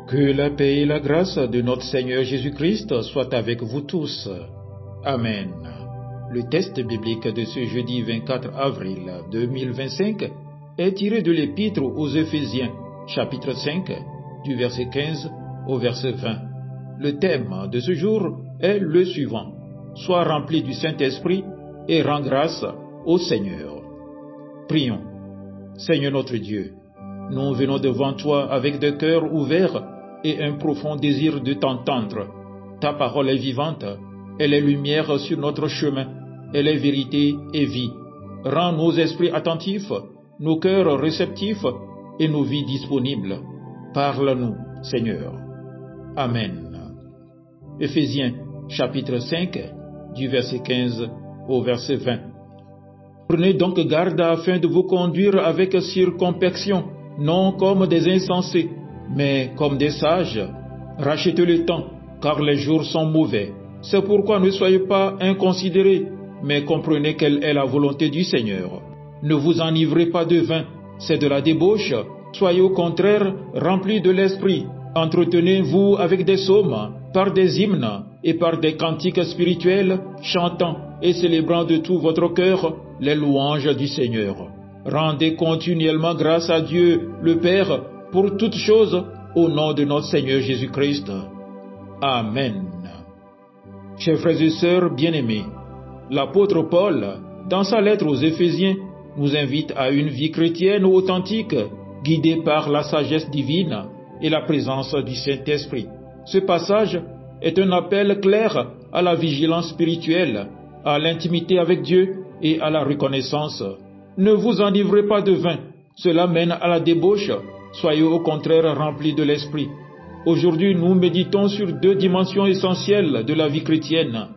Que la paix et la grâce de notre Seigneur Jésus-Christ soient avec vous tous. Amen. Le texte biblique de ce jeudi 24 avril 2025 est tiré de l'Épître aux Éphésiens, chapitre 5, du verset 15 au verset 20. Le thème de ce jour est le suivant: Sois rempli du Saint-Esprit et rends grâce au Seigneur. Prions. Seigneur notre Dieu, nous venons devant toi avec des cœurs ouverts et un profond désir de t'entendre. Ta parole est vivante, elle est lumière sur notre chemin, elle est vérité et vie. Rends nos esprits attentifs, nos cœurs réceptifs et nos vies disponibles. Parle-nous, Seigneur. Amen. Éphésiens, chapitre 5, du verset 15 au verset 20. Prenez donc garde afin de vous conduire avec circonspection, non comme des insensés, mais comme des sages. Rachetez le temps, car les jours sont mauvais. C'est pourquoi ne soyez pas inconsidérés, mais comprenez quelle est la volonté du Seigneur. Ne vous enivrez pas de vin, c'est de la débauche. Soyez au contraire remplis de l'esprit. Entretenez-vous avec des psaumes, par des hymnes et par des cantiques spirituels, chantant et célébrant de tout votre cœur les louanges du Seigneur. Rendez continuellement grâce à Dieu, le Père, pour toutes choses, au nom de notre Seigneur Jésus-Christ. Amen. Chers frères et sœurs bien-aimés, l'apôtre Paul, dans sa lettre aux Éphésiens, nous invite à une vie chrétienne authentique, guidée par la sagesse divine et la présence du Saint-Esprit. Ce passage est un appel clair à la vigilance spirituelle, à l'intimité avec Dieu et à la reconnaissance. Ne vous enivrez pas de vin, cela mène à la débauche. Soyez au contraire remplis de l'esprit. Aujourd'hui, nous méditons sur deux dimensions essentielles de la vie chrétienne.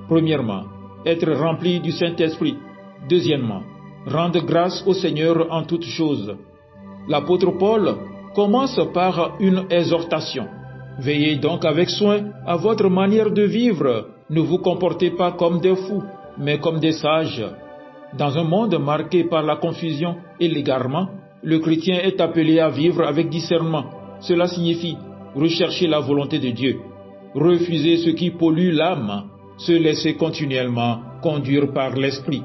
Premièrement, être rempli du Saint-Esprit. Deuxièmement, rendre grâce au Seigneur en toutes choses. L'apôtre Paul commence par une exhortation. Veillez donc avec soin à votre manière de vivre. Ne vous comportez pas comme des fous, mais comme des sages. Dans un monde marqué par la confusion et l'égarement, le chrétien est appelé à vivre avec discernement. Cela signifie rechercher la volonté de Dieu, refuser ce qui pollue l'âme, se laisser continuellement conduire par l'Esprit.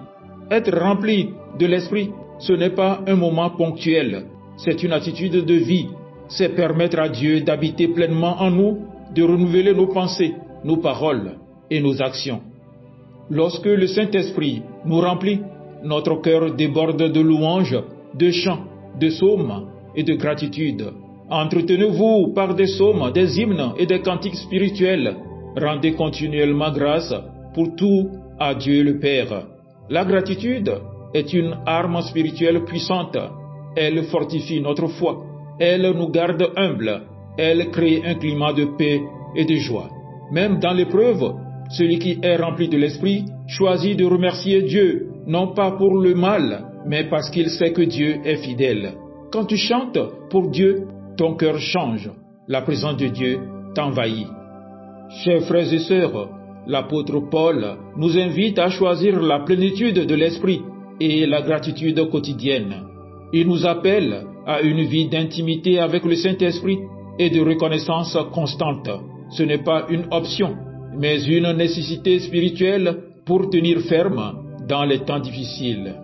Être rempli de l'Esprit, ce n'est pas un moment ponctuel, c'est une attitude de vie. C'est permettre à Dieu d'habiter pleinement en nous, de renouveler nos pensées, nos paroles et nos actions. Lorsque le Saint-Esprit nous remplit, notre cœur déborde de louanges, de chants, de psaumes et de gratitude. Entretenez-vous par des psaumes, des hymnes et des cantiques spirituels. Rendez continuellement grâce pour tout à Dieu le Père. La gratitude est une arme spirituelle puissante. Elle fortifie notre foi. Elle nous garde humbles. Elle crée un climat de paix et de joie. Même dans l'épreuve, celui qui est rempli de l'Esprit choisit de remercier Dieu, non pas pour le mal, mais parce qu'il sait que Dieu est fidèle. Quand tu chantes pour Dieu, ton cœur change. La présence de Dieu t'envahit. Chers frères et sœurs, l'apôtre Paul nous invite à choisir la plénitude de l'Esprit et la gratitude quotidienne. Il nous appelle à une vie d'intimité avec le Saint-Esprit et de reconnaissance constante. Ce n'est pas une option, mais une nécessité spirituelle pour tenir ferme dans les temps difficiles.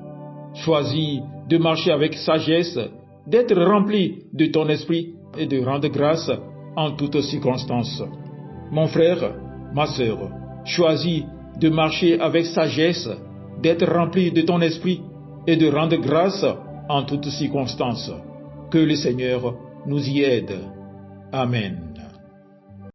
Choisis de marcher avec sagesse, d'être rempli de ton esprit et de rendre grâce en toutes circonstances. Mon frère, ma sœur, choisis de marcher avec sagesse, d'être rempli de ton esprit et de rendre grâce en toutes circonstances. Que le Seigneur nous y aide. Amen.